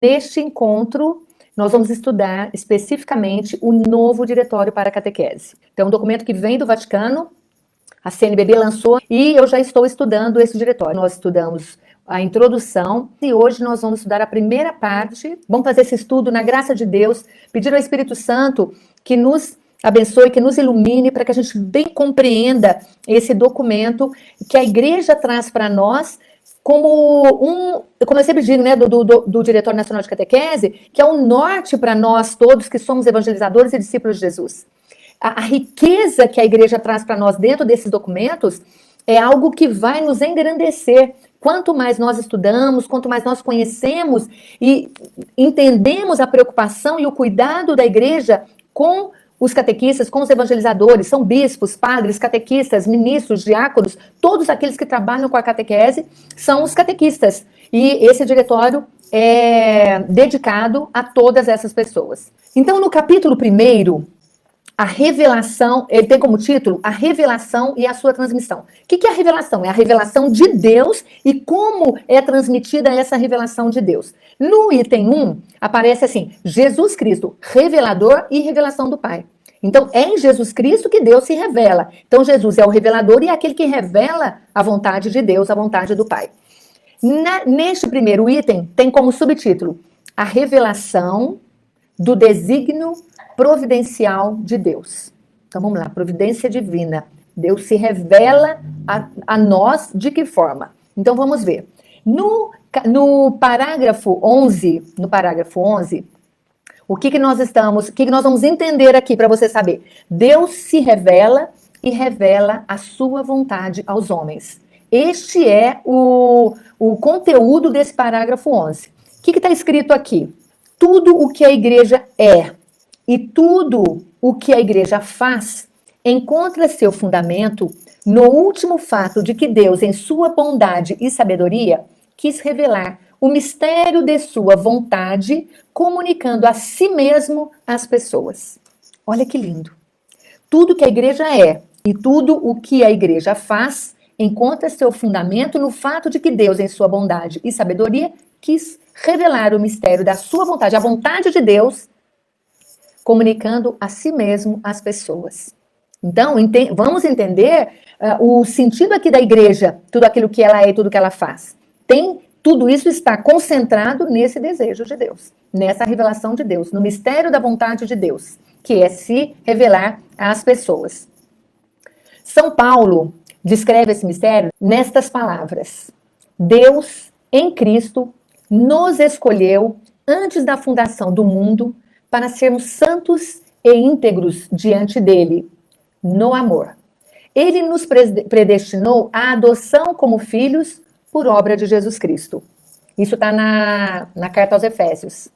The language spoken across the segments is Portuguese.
Neste encontro, nós vamos estudar especificamente o novo Diretório para a Catequese. Então, um documento que vem do Vaticano, a CNBB lançou, e eu já estou estudando esse diretório. Nós estudamos a introdução e hoje nós vamos estudar a primeira parte. Vamos fazer esse estudo na graça de Deus, pedir ao Espírito Santo que nos abençoe, que nos ilumine, para que a gente bem compreenda esse documento que a Igreja traz para nós como eu sempre digo, né, do Diretório Nacional de Catequese, que é um norte para nós todos que somos evangelizadores e discípulos de Jesus. A riqueza que a Igreja traz para nós dentro desses documentos é algo que vai nos engrandecer. Quanto mais nós estudamos, quanto mais nós conhecemos e entendemos a preocupação e o cuidado da Igreja com os catequistas, com os evangelizadores, são bispos, padres, catequistas, ministros, diáconos, todos aqueles que trabalham com a catequese são os catequistas. E esse diretório é dedicado a todas essas pessoas. Então, no capítulo 1º, a revelação, ele tem como título a revelação e a sua transmissão. O que é a revelação? É a revelação de Deus e como é transmitida essa revelação de Deus. No item 1, aparece assim, Jesus Cristo, revelador e revelação do Pai. Então, é em Jesus Cristo que Deus se revela. Então, Jesus é o revelador e é aquele que revela a vontade de Deus, a vontade do Pai. Neste primeiro item, tem como subtítulo a revelação do desígnio providencial de Deus. Então vamos lá, providência divina. Deus se revela a nós de que forma? Então vamos ver. No parágrafo 11, o que nós vamos entender aqui para você saber? Deus se revela e revela a sua vontade aos homens. Este é o conteúdo desse parágrafo 11. O que está escrito aqui? Tudo o que a igreja é e tudo o que a igreja faz encontra seu fundamento no último fato de que Deus, em sua bondade e sabedoria, quis revelar o mistério de sua vontade, comunicando a si mesmo às pessoas. Olha que lindo. Tudo que a igreja é e tudo o que a igreja faz encontra seu fundamento no fato de que Deus, em sua bondade e sabedoria, quis revelar o mistério da sua vontade, a vontade de Deus, comunicando a si mesmo às pessoas. Então, vamos entender o sentido aqui da igreja, tudo aquilo que ela é e tudo que ela faz. Tudo isso está concentrado nesse desejo de Deus, nessa revelação de Deus, no mistério da vontade de Deus, que é se revelar às pessoas. São Paulo descreve esse mistério nestas palavras: Deus, em Cristo, nos escolheu antes da fundação do mundo para sermos santos e íntegros diante dele, no amor. Ele nos predestinou à adoção como filhos por obra de Jesus Cristo. Isso está na carta aos Efésios.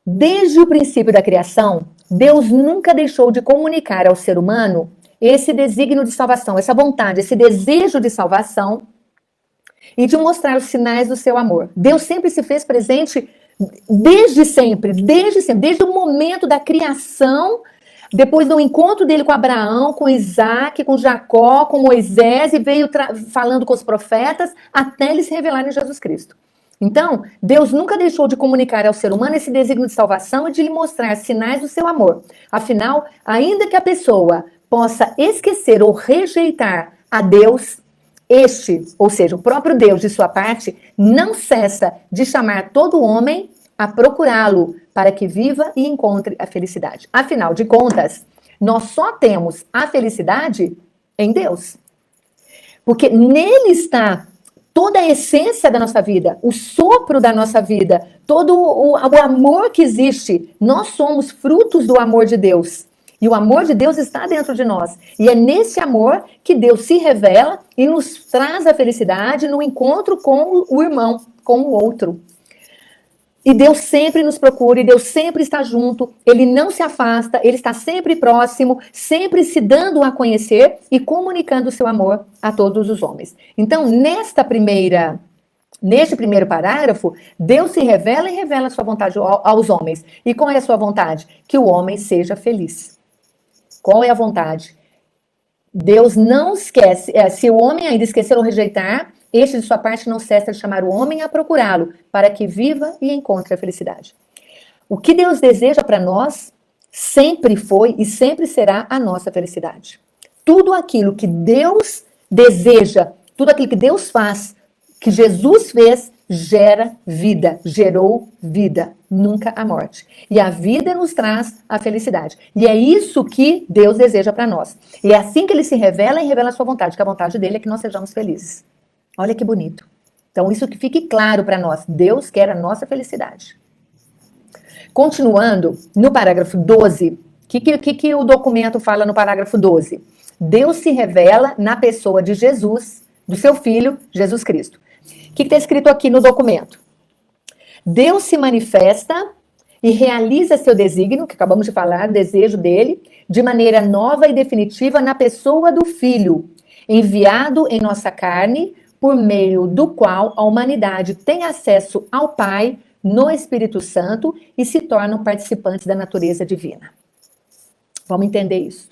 Desde o princípio da criação, Deus nunca deixou de comunicar ao ser humano esse desígnio de salvação, essa vontade, esse desejo de salvação e de mostrar os sinais do seu amor. Deus sempre se fez presente desde sempre, desde o momento da criação, depois do encontro dele com Abraão, com Isaac, com Jacó, com Moisés, e veio falando com os profetas, até ele se revelar em Jesus Cristo. Então, Deus nunca deixou de comunicar ao ser humano esse desígnio de salvação e de lhe mostrar sinais do seu amor. Afinal, ainda que a pessoa possa esquecer ou rejeitar a Deus, ou seja, o próprio Deus de sua parte, não cessa de chamar todo homem a procurá-lo para que viva e encontre a felicidade. Afinal de contas, nós só temos a felicidade em Deus. Porque nele está toda a essência da nossa vida, o sopro da nossa vida, todo o amor que existe. Nós somos frutos do amor de Deus. E o amor de Deus está dentro de nós. E é nesse amor que Deus se revela e nos traz a felicidade no encontro com o irmão, com o outro. E Deus sempre nos procura, e Deus sempre está junto, Ele não se afasta, Ele está sempre próximo, sempre se dando a conhecer e comunicando o seu amor a todos os homens. Então, neste primeiro parágrafo, Deus se revela e revela a sua vontade aos homens. E qual é a sua vontade? Que o homem seja feliz. Qual é a vontade? Deus não esquece, se o homem ainda esquecer ou rejeitar, Este, de sua parte, não cessa de chamar o homem a procurá-lo, para que viva e encontre a felicidade. O que Deus deseja para nós sempre foi e sempre será a nossa felicidade. Tudo aquilo que Deus deseja, tudo aquilo que Deus faz, que Jesus fez, gera vida, gerou vida, nunca a morte. E a vida nos traz a felicidade. E é isso que Deus deseja para nós. E é assim que ele se revela e revela a sua vontade, que a vontade dele é que nós sejamos felizes. Olha que bonito. Então, isso que fique claro para nós. Deus quer a nossa felicidade. Continuando, no parágrafo 12, o que o documento fala no parágrafo 12? Deus se revela na pessoa de Jesus, do seu Filho, Jesus Cristo. O que está escrito aqui no documento? Deus se manifesta e realiza seu desígnio, que acabamos de falar, desejo dele, de maneira nova e definitiva na pessoa do Filho, enviado em nossa carne, por meio do qual a humanidade tem acesso ao Pai no Espírito Santo e se tornam participantes da natureza divina. Vamos entender isso.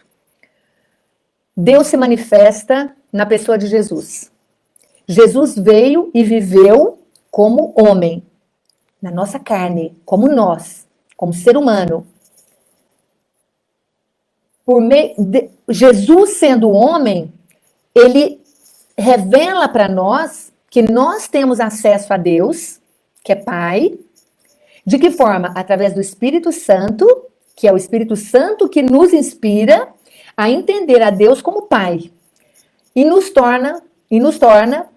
Deus se manifesta na pessoa de Jesus. Jesus veio e viveu como homem, na nossa carne, como nós, como ser humano. Jesus sendo homem, ele revela para nós que nós temos acesso a Deus, que é Pai. De que forma? Através do Espírito Santo, que é o Espírito Santo que nos inspira a entender a Deus como Pai. E nos torna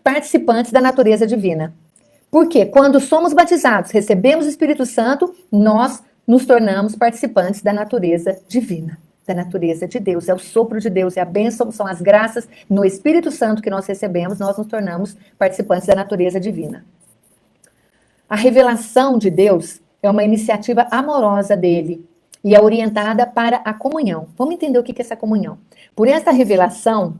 participantes da natureza divina. Porque quando somos batizados, recebemos o Espírito Santo, nós nos tornamos participantes da natureza divina, da natureza de Deus. É o sopro de Deus, é a bênção, são as graças no Espírito Santo que nós recebemos, nós nos tornamos participantes da natureza divina. A revelação de Deus é uma iniciativa amorosa dele e é orientada para a comunhão. Vamos entender o que é essa comunhão. Por essa revelação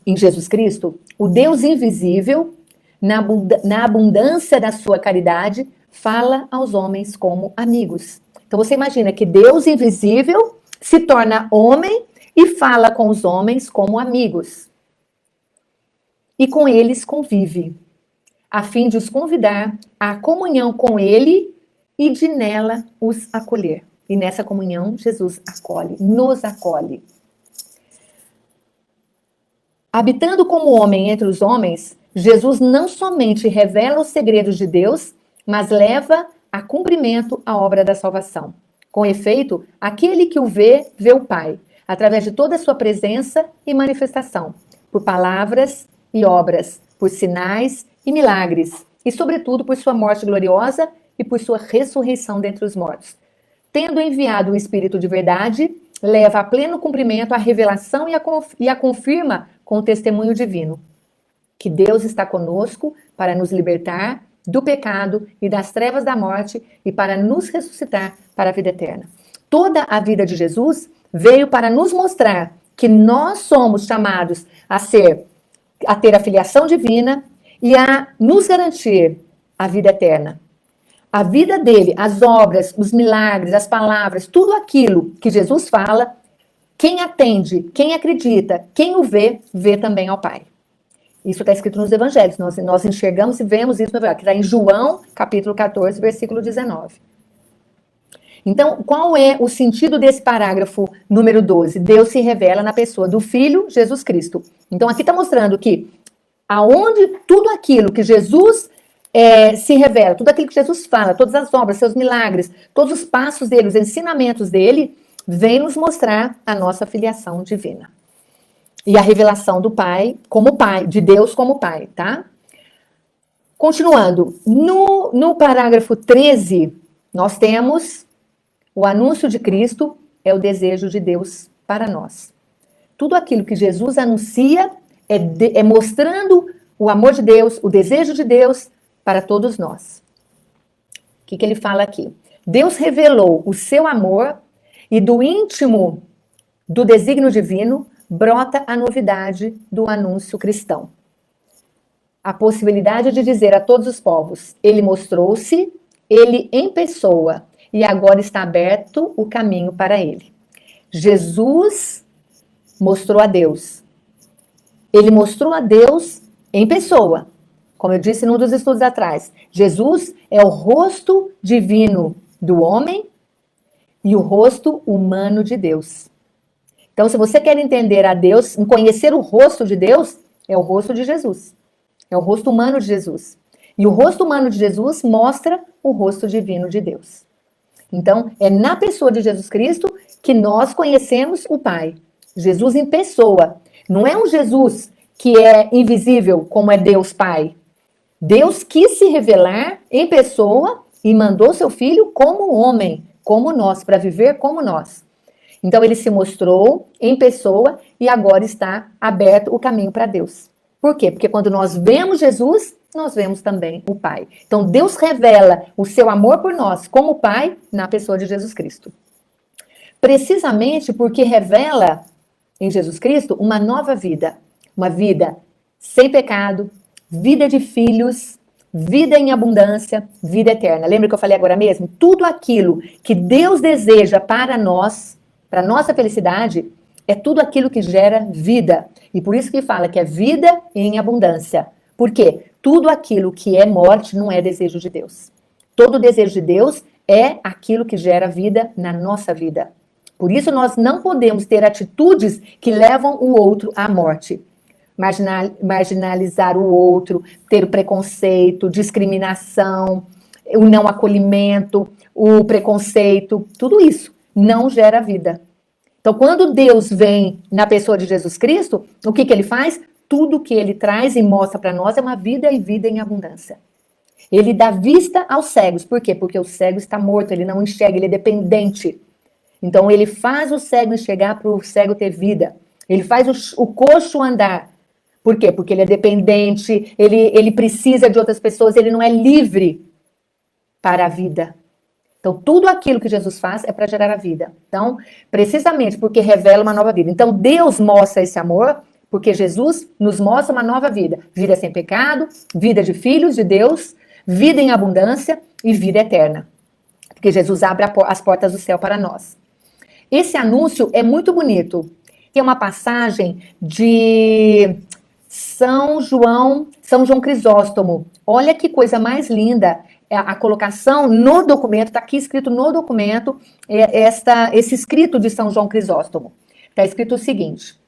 em Jesus Cristo, o Deus invisível, na abundância da sua caridade, fala aos homens como amigos. Então você imagina que Deus invisível se torna homem e fala com os homens como amigos. E com eles convive, a fim de os convidar à comunhão com ele e de nela os acolher. E nessa comunhão, Jesus acolhe, nos acolhe. Habitando como homem entre os homens, Jesus não somente revela os segredos de Deus, mas leva a cumprimento a obra da salvação. Com efeito, aquele que o vê, vê o Pai, através de toda a sua presença e manifestação, por palavras e obras, por sinais e milagres, e sobretudo por sua morte gloriosa e por sua ressurreição dentre os mortos. Tendo enviado o Espírito de verdade, leva a pleno cumprimento a revelação e a confirma com o testemunho divino, que Deus está conosco para nos libertar do pecado e das trevas da morte e para nos ressuscitar para a vida eterna. Toda a vida de Jesus veio para nos mostrar que nós somos chamados a ter a filiação divina e a nos garantir a vida eterna. A vida dele, as obras, os milagres, as palavras, tudo aquilo que Jesus fala, quem atende, quem acredita, quem o vê, vê também ao Pai. Isso está escrito nos evangelhos, nós enxergamos e vemos isso no evangelho, que está em João, capítulo 14, versículo 19. Então, qual é o sentido desse parágrafo número 12? Deus se revela na pessoa do Filho, Jesus Cristo. Então, aqui está mostrando que aonde tudo aquilo que Jesus se revela, tudo aquilo que Jesus fala, todas as obras, seus milagres, todos os passos dele, os ensinamentos dele, vem nos mostrar a nossa filiação divina. E a revelação do Pai como Pai, de Deus como Pai, tá? Continuando, no parágrafo 13, nós temos o anúncio de Cristo é o desejo de Deus para nós. Tudo aquilo que Jesus anuncia é mostrando o amor de Deus, o desejo de Deus para todos nós. O que ele fala aqui? Deus revelou o seu amor e do íntimo do desígnio divino brota a novidade do anúncio cristão. A possibilidade de dizer a todos os povos, ele mostrou-se, ele em pessoa, e agora está aberto o caminho para ele. Jesus mostrou a Deus. Ele mostrou a Deus em pessoa. Como eu disse num dos estudos atrás, Jesus é o rosto divino do homem e o rosto humano de Deus. Então, se você quer entender a Deus, conhecer o rosto de Deus, é o rosto de Jesus. É o rosto humano de Jesus. E o rosto humano de Jesus mostra o rosto divino de Deus. Então, é na pessoa de Jesus Cristo que nós conhecemos o Pai. Jesus em pessoa. Não é um Jesus que é invisível, como é Deus Pai. Deus quis se revelar em pessoa e mandou seu Filho como homem, como nós, para viver como nós. Então, ele se mostrou em pessoa e agora está aberto o caminho para Deus. Por quê? Porque quando nós vemos Jesus, nós vemos também o Pai. Então, Deus revela o seu amor por nós como Pai na pessoa de Jesus Cristo. Precisamente porque revela em Jesus Cristo uma nova vida. Uma vida sem pecado, vida de filhos, vida em abundância, vida eterna. Lembra que eu falei agora mesmo? Tudo aquilo que Deus deseja para nós, para nossa felicidade, é tudo aquilo que gera vida. E por isso que fala que é vida em abundância. Por quê? Tudo aquilo que é morte não é desejo de Deus. Todo desejo de Deus é aquilo que gera vida na nossa vida. Por isso nós não podemos ter atitudes que levam o outro à morte. Marginalizar o outro, ter preconceito, discriminação, o não acolhimento, o preconceito, tudo isso não gera vida. Então, quando Deus vem na pessoa de Jesus Cristo, o que ele faz? Tudo que ele traz e mostra para nós é uma vida e vida em abundância. Ele dá vista aos cegos. Por quê? Porque o cego está morto, ele não enxerga, ele é dependente. Então, ele faz o cego enxergar para o cego ter vida. Ele faz o coxo andar. Por quê? Porque ele é dependente, ele precisa de outras pessoas, ele não é livre para a vida. Então, tudo aquilo que Jesus faz é para gerar a vida. Então, precisamente porque revela uma nova vida. Então, Deus mostra esse amor, porque Jesus nos mostra uma nova vida. Vida sem pecado, vida de filhos de Deus, vida em abundância e vida eterna. Porque Jesus abre as portas do céu para nós. Esse anúncio é muito bonito. Tem uma passagem de São João Crisóstomo. Olha que coisa mais linda. A colocação no documento, está aqui escrito no documento, esse escrito de São João Crisóstomo. Está escrito o seguinte: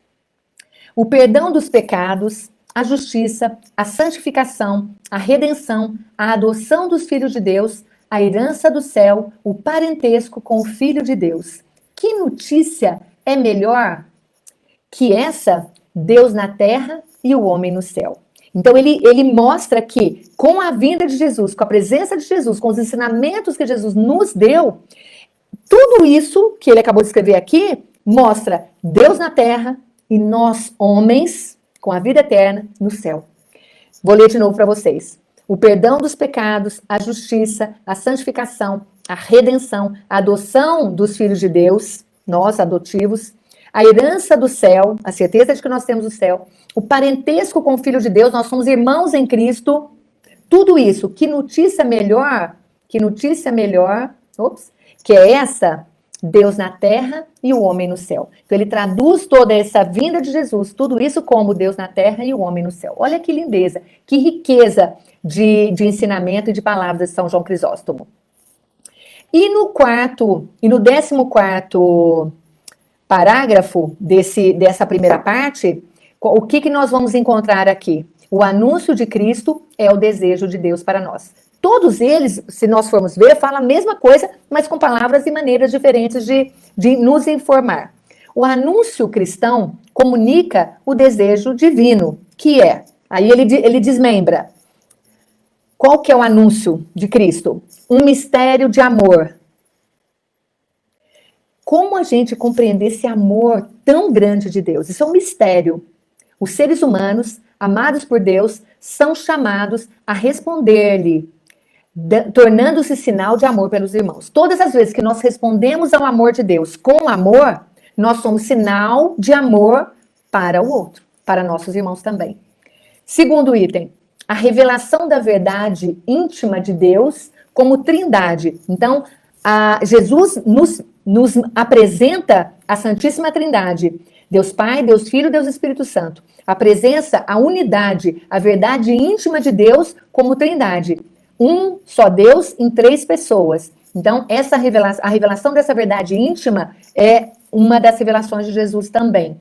o perdão dos pecados, a justiça, a santificação, a redenção, a adoção dos filhos de Deus, a herança do céu, o parentesco com o Filho de Deus. Que notícia é melhor que essa? Deus na terra e o homem no céu. Então, ele mostra que, com a vinda de Jesus, com a presença de Jesus, com os ensinamentos que Jesus nos deu, tudo isso que ele acabou de escrever aqui, mostra Deus na terra e nós, homens, com a vida eterna, no céu. Vou ler de novo para vocês. O perdão dos pecados, a justiça, a santificação, a redenção, a adoção dos filhos de Deus, nós, adotivos, a herança do céu, a certeza de que nós temos o céu, o parentesco com o Filho de Deus, nós somos irmãos em Cristo, tudo isso, que notícia melhor, que é essa, Deus na terra e o homem no céu. Então ele traduz toda essa vinda de Jesus, tudo isso como Deus na terra e o homem no céu. Olha que lindeza, que riqueza de ensinamento e de palavras de São João Crisóstomo. E no 14º parágrafo dessa primeira parte, o que nós vamos encontrar aqui? O anúncio de Cristo é o desejo de Deus para nós. Todos eles, se nós formos ver, falam a mesma coisa, mas com palavras e maneiras diferentes de nos informar. O anúncio cristão comunica o desejo divino, que é, aí ele desmembra. Qual que é o anúncio de Cristo? Um mistério de amor. Como a gente compreender esse amor tão grande de Deus? Isso é um mistério. Os seres humanos, amados por Deus, são chamados a responder-lhe, tornando-se sinal de amor pelos irmãos. Todas as vezes que nós respondemos ao amor de Deus com amor, nós somos sinal de amor para o outro, para nossos irmãos também. Segundo item, a revelação da verdade íntima de Deus como trindade. Então, Jesus nos apresenta a Santíssima Trindade. Deus Pai, Deus Filho, Deus Espírito Santo. A presença, a unidade, a verdade íntima de Deus como Trindade. Um só Deus em 3 pessoas. Então, a revelação dessa verdade íntima é uma das revelações de Jesus também.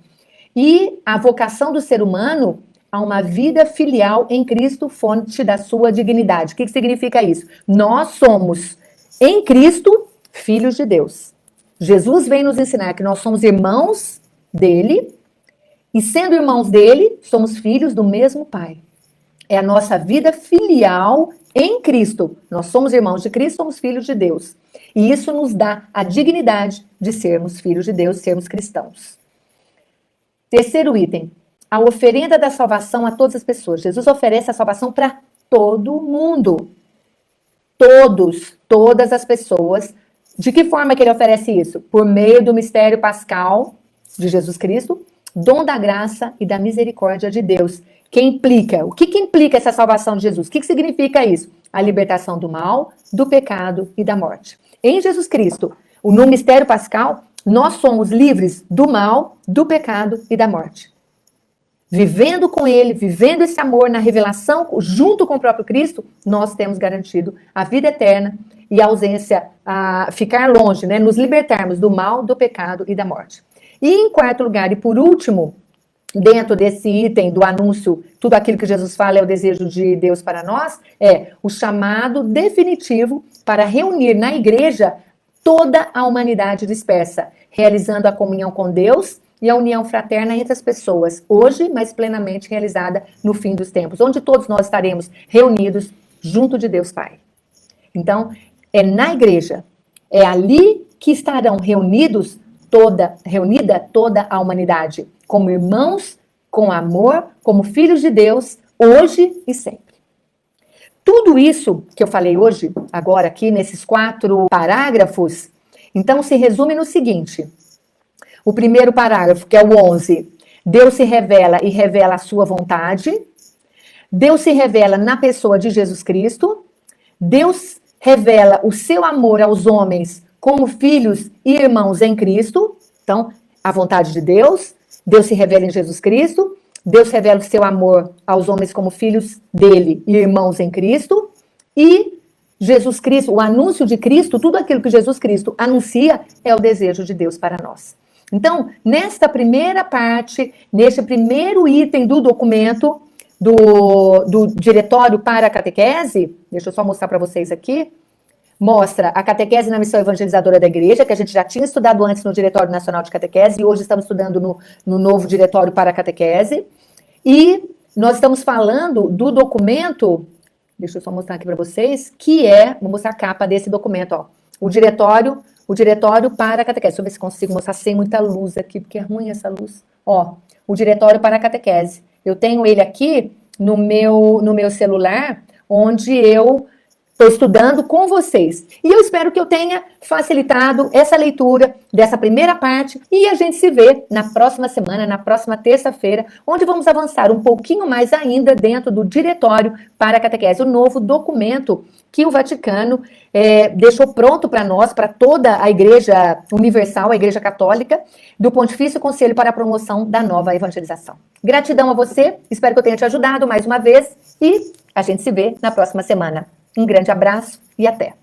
E a vocação do ser humano a uma vida filial em Cristo, fonte da sua dignidade. O que significa isso? Nós somos, em Cristo, filhos de Deus. Jesus vem nos ensinar que nós somos irmãos dele, e sendo irmãos dele, somos filhos do mesmo Pai. É a nossa vida filial em Cristo. Nós somos irmãos de Cristo, somos filhos de Deus. E isso nos dá a dignidade de sermos filhos de Deus, sermos cristãos. Terceiro item, a oferenda da salvação a todas as pessoas. Jesus oferece a salvação para todo mundo. Todas as pessoas. De que forma que ele oferece isso? Por meio do mistério pascal de Jesus Cristo, dom da graça e da misericórdia de Deus. O que implica essa salvação de Jesus? O que significa isso? A libertação do mal, do pecado e da morte. Em Jesus Cristo, no mistério pascal, nós somos livres do mal, do pecado e da morte. Vivendo com ele, vivendo esse amor na revelação, junto com o próprio Cristo, nós temos garantido a vida eterna e a ausência, a ficar longe, né? Nos libertarmos do mal, do pecado e da morte. E em quarto lugar, e por último, dentro desse item do anúncio, tudo aquilo que Jesus fala é o desejo de Deus para nós, é o chamado definitivo para reunir na igreja toda a humanidade dispersa, realizando a comunhão com Deus e a união fraterna entre as pessoas, hoje, mas plenamente realizada no fim dos tempos, onde todos nós estaremos reunidos junto de Deus Pai. Então, é na igreja, é ali que estarão reunida toda a humanidade, como irmãos, com amor, como filhos de Deus, hoje e sempre. Tudo isso que eu falei hoje, agora aqui nesses 4 parágrafos, então se resume no seguinte. O primeiro parágrafo, que é o 11, Deus se revela e revela a sua vontade. Deus se revela na pessoa de Jesus Cristo. Deus revela o seu amor aos homens como filhos e irmãos em Cristo. Então, a vontade de Deus. Deus se revela em Jesus Cristo. Deus revela o seu amor aos homens como filhos dele e irmãos em Cristo. E Jesus Cristo, o anúncio de Cristo, tudo aquilo que Jesus Cristo anuncia é o desejo de Deus para nós. Então, nesta primeira parte, neste primeiro item do documento do Diretório para a Catequese, deixa eu só mostrar para vocês aqui, mostra a catequese na missão evangelizadora da igreja, que a gente já tinha estudado antes no Diretório Nacional de Catequese, e hoje estamos estudando no novo Diretório para a Catequese. E nós estamos falando do documento, deixa eu só mostrar aqui para vocês, que é, vou mostrar a capa desse documento, ó, o Diretório para a Catequese. Deixa eu ver se consigo mostrar sem muita luz aqui, porque é ruim essa luz. Ó, o Diretório para a Catequese. Eu tenho ele aqui no meu celular, onde eu estou estudando com vocês. E eu espero que eu tenha facilitado essa leitura dessa primeira parte e a gente se vê na próxima semana, na próxima terça-feira, onde vamos avançar um pouquinho mais ainda dentro do Diretório para a Catequese, o novo documento que o Vaticano deixou pronto para nós, para toda a Igreja Universal, a Igreja Católica, do Pontifício Conselho para a Promoção da Nova Evangelização. Gratidão a você, espero que eu tenha te ajudado mais uma vez e a gente se vê na próxima semana. Um grande abraço e até!